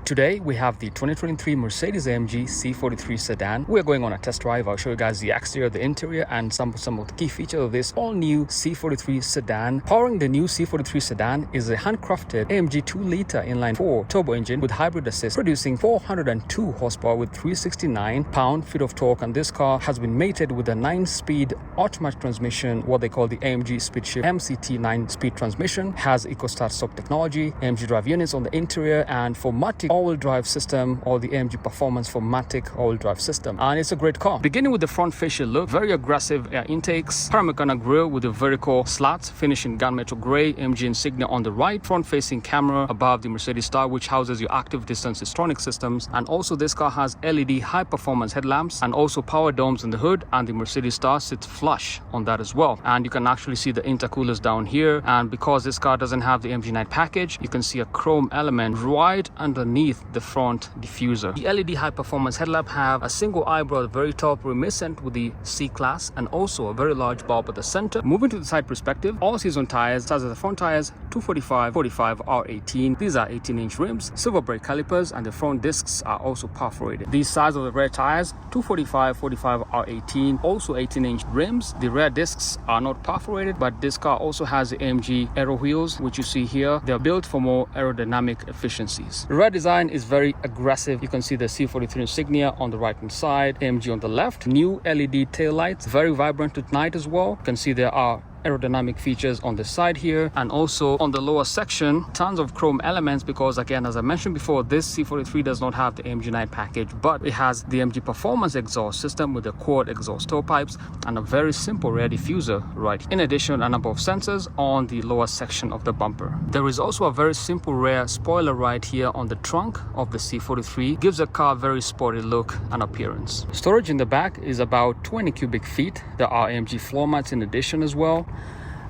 Today we have the 2023 Mercedes-AMG C43 sedan. We're going on a test drive. I'll show you guys the exterior, the interior, and some of the key features of this all-new C43 sedan. Powering the new C43 sedan is a handcrafted AMG 2-liter inline-four turbo engine with hybrid assist, producing 402 horsepower with 369 pound-feet of torque. And this car has been mated with a 9-speed automatic transmission, what they call the AMG Speedshift MCT 9-speed transmission. Has EcoStart stop technology, AMG drive units on the interior, and for Matic all-wheel drive system, or the AMG Performance for Matic all-wheel drive system. And it's a great car. Beginning with the front facial look, very aggressive air intakes, panoramic grille with a vertical slats, finish in gunmetal gray, AMG insignia on the right, front-facing camera above the Mercedes star, which houses your active distance Distronic systems. And also this car has LED high-performance headlamps and also power domes in the hood, and the Mercedes star sits flush on that as well. And you can actually see the intercoolers down here. And because this car doesn't have the AMG Night package, you can see a chrome element right underneath the front diffuser. The LED high performance headlamp have a single eyebrow at the very top, reminiscent with the C class, and also a very large bulb at the center. Moving to the side perspective, all season tires, size of the front tires 245 45 R18. These are 18-inch rims, silver brake calipers, and the front discs are also perforated. The size of the rear tires 245 45 R18, also 18-inch rims. The rear discs are not perforated, but this car also has the AMG aero wheels, which you see here. They're built for more aerodynamic efficiencies. The rear design is very aggressive. You can see the C43 insignia on the right hand side, AMG on the left, new LED tail lights, very vibrant at night as well. You can see there are aerodynamic features on the side here, and also on the lower section tons of chrome elements, because again, as I mentioned before, this C43 does not have the AMG Night package, but it has the AMG Performance exhaust system with the quad exhaust tailpipes and a very simple rear diffuser right here. In addition, a number of sensors on the lower section of the bumper. There is also a very simple rear spoiler right here on the trunk of the C43, gives the car a very sporty look and appearance. Storage in the back is about 20 cubic feet. There are AMG floor mats in addition as well.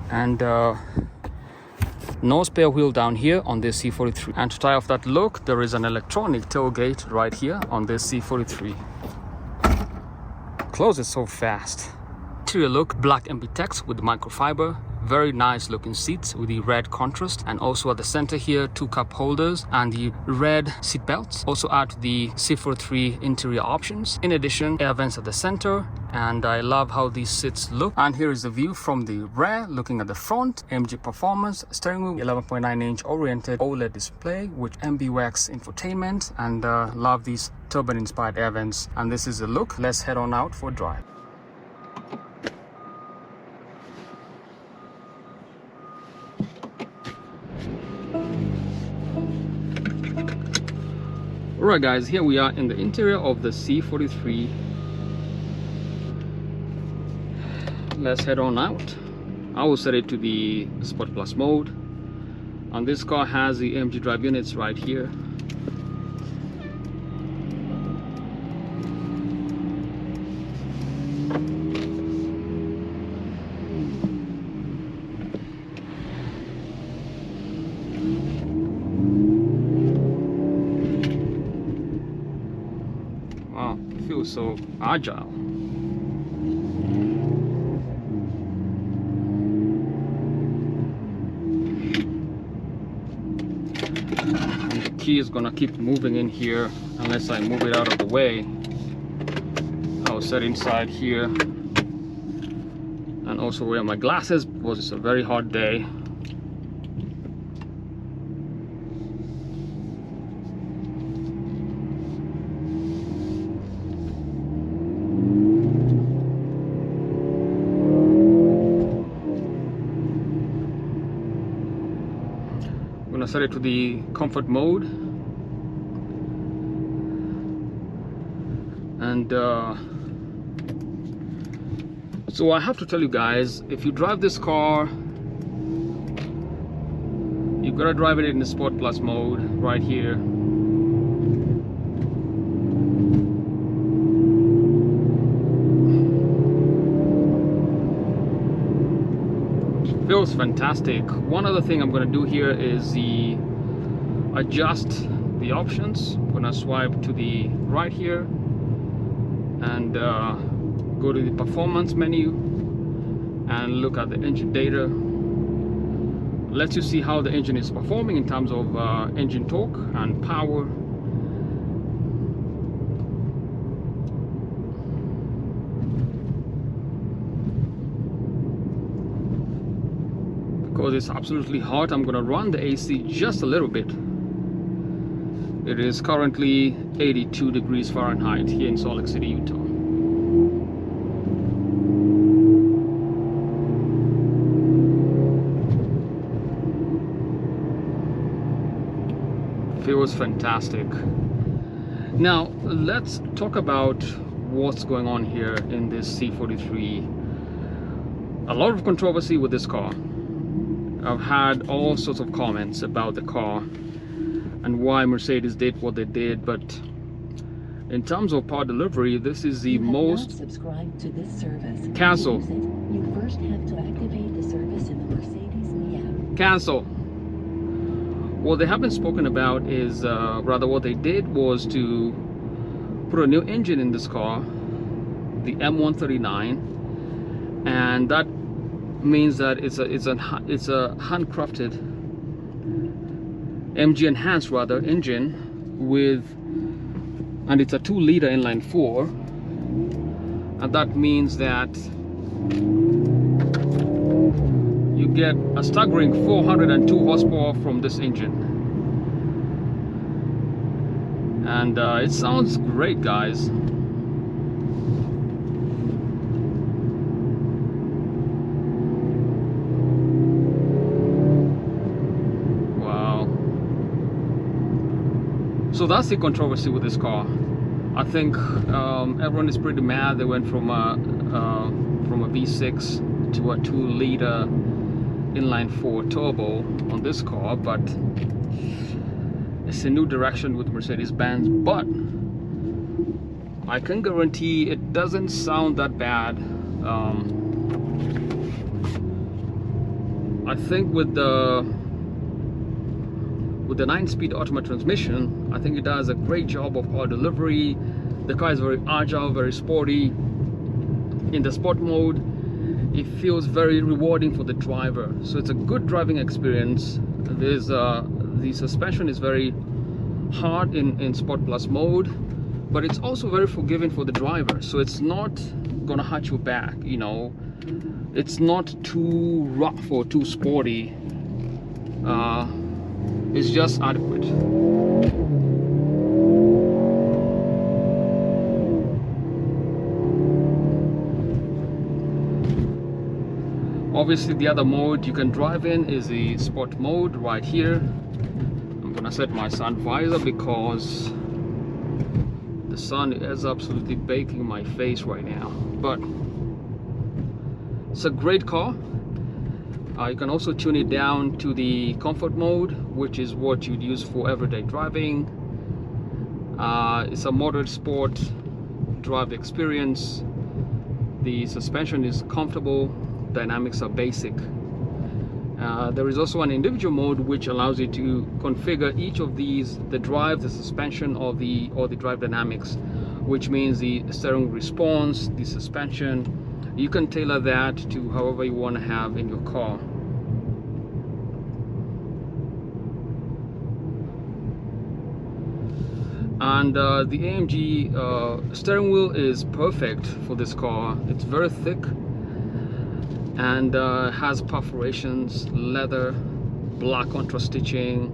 And no spare wheel down here on this C43. And to tie off that look, there is an electronic tailgate right here on this C43. Closes so fast. Interior look, black MB-Tex with microfiber. Very nice looking seats with the red contrast, and also at the center here 2 cup holders and the red seat belts also add to the C43 interior options. In addition, air vents at the center, and I love how these seats look. And here is the view from the rear looking at the front. AMG Performance steering wheel, 11.9-inch oriented OLED display with MBUX infotainment, and love these turbine inspired air vents. And this is the look. Let's head on out for a drive. Alright guys, here we are in the interior of the C43. Let's head on out. I will set it to the Sport Plus mode, and this car has the AMG drive units right here. Wow, it feels so agile. And the key is gonna keep moving in here unless I move it out of the way. I'll set inside here and also wear my glasses because it's a very hot day. Set it to the comfort mode, and so I have to tell you guys, if you drive this car, you've got to drive it in the Sport Plus mode right here. Feels fantastic. One other thing I'm going to do here is adjust the options. I'm going to swipe to the right here and go to the performance menu and look at the engine data. Lets you see how the engine is performing in terms of engine torque and power, because it's absolutely hot, I'm gonna run the AC just a little bit. It is currently 82 degrees Fahrenheit here in Salt Lake City, Utah. Feels fantastic. Now let's talk about what's going on here in this C43. A lot of controversy with this car. I've had all sorts of comments about the car and why Mercedes did what they did, but in terms of power delivery, this is the most subscribed to this service. Cancel. You first have to activate the service in the Mercedes Me app. Cancel. What they haven't spoken about is rather what they did was to put a new engine in this car, the M139, and that means that it's a handcrafted MG enhanced rather engine with, and it's a 2-liter inline-four, and that means that you get a staggering 402 horsepower from this engine, and it sounds great, guys. So that's the controversy with this car. I think everyone is pretty mad. They went from a V6 to a 2-liter inline-four turbo on this car, but it's a new direction with Mercedes-Benz. But I can guarantee it doesn't sound that bad. I think with the 9-speed automatic transmission, I think it does a great job of power delivery. The car is very agile, very sporty. In the sport mode, it feels very rewarding for the driver. So it's a good driving experience. There's the suspension is very hard in Sport Plus mode, but it's also very forgiving for the driver. So it's not gonna hurt your back, you know. It's not too rough or too sporty. It's just adequate. Obviously, the other mode you can drive in is the sport mode right here. I'm gonna set my sun visor because the sun is absolutely baking my face right now. But it's a great car. You can also tune it down to the comfort mode, which is what you'd use for everyday driving. It's a moderate sport drive experience. The suspension is comfortable, dynamics are basic. There is also an individual mode which allows you to configure each of these, the drive, the suspension, or the drive dynamics, which means the steering response, the suspension. You can tailor that to however you want to have in your car. And the AMG steering wheel is perfect for this car. It's very thick and has perforations, leather, black contrast stitching.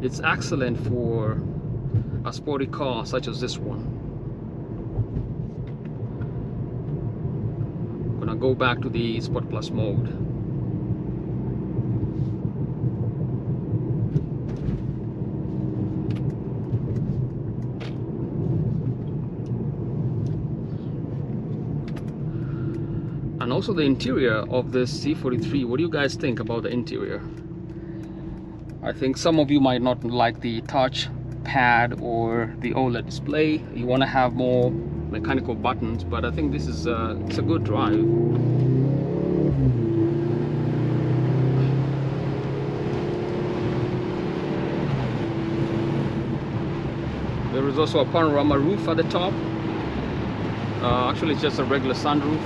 It's excellent for a sporty car such as this one. Go back to the Sport Plus mode. And also the interior of this C43. What do you guys think about the interior? I think some of you might not like the touch pad or the OLED display. You want to have more mechanical buttons, but I think this is it's a good drive. There is also a panorama roof at the top. Actually, it's just a regular sunroof.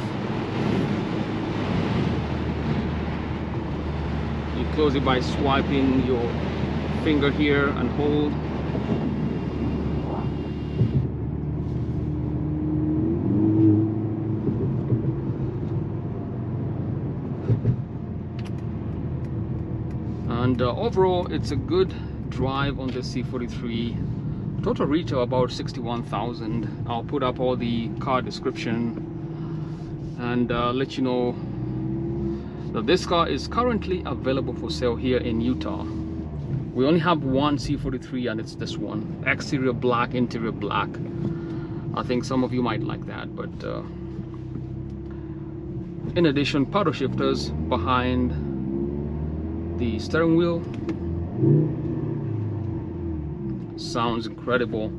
You close it by swiping your finger here and hold. And overall, it's a good drive on this C43. Total retail about 61,000. I'll put up all the car description and let you know that this car is currently available for sale here in Utah. We only have one C43 and it's this one. Exterior black, interior black. I think some of you might like that, but in addition, paddle shifters behind the steering wheel. Sounds incredible.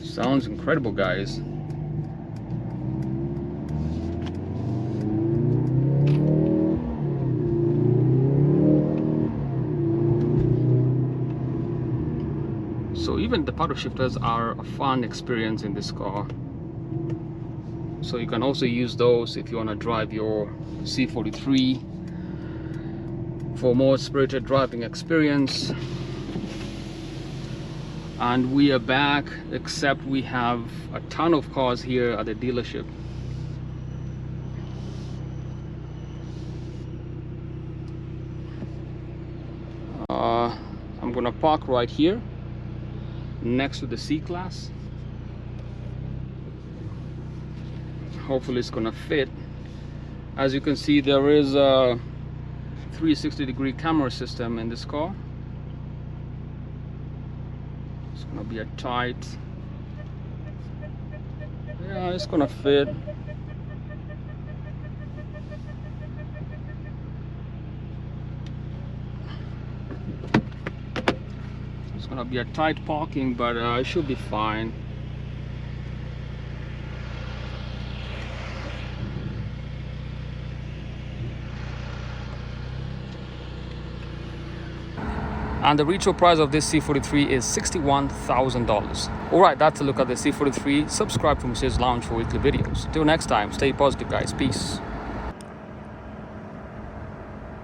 Sounds incredible, guys. So even the paddle shifters are a fun experience in this car. So you can also use those if you want to drive your C43 for more spirited driving experience. And we are back, except we have a ton of cars here at the dealership. I'm gonna park right here next to the C-Class. Hopefully it's gonna fit. As you can see, there is a 360-degree camera system in this car. It's gonna be a tight, yeah, it's gonna fit. It's gonna be a tight parking, but it should be fine. And the retail price of this C43 is $61,000. Alright, that's a look at the C43. Subscribe to Mercedes Lounge for weekly videos. Till next time, stay positive, guys. Peace.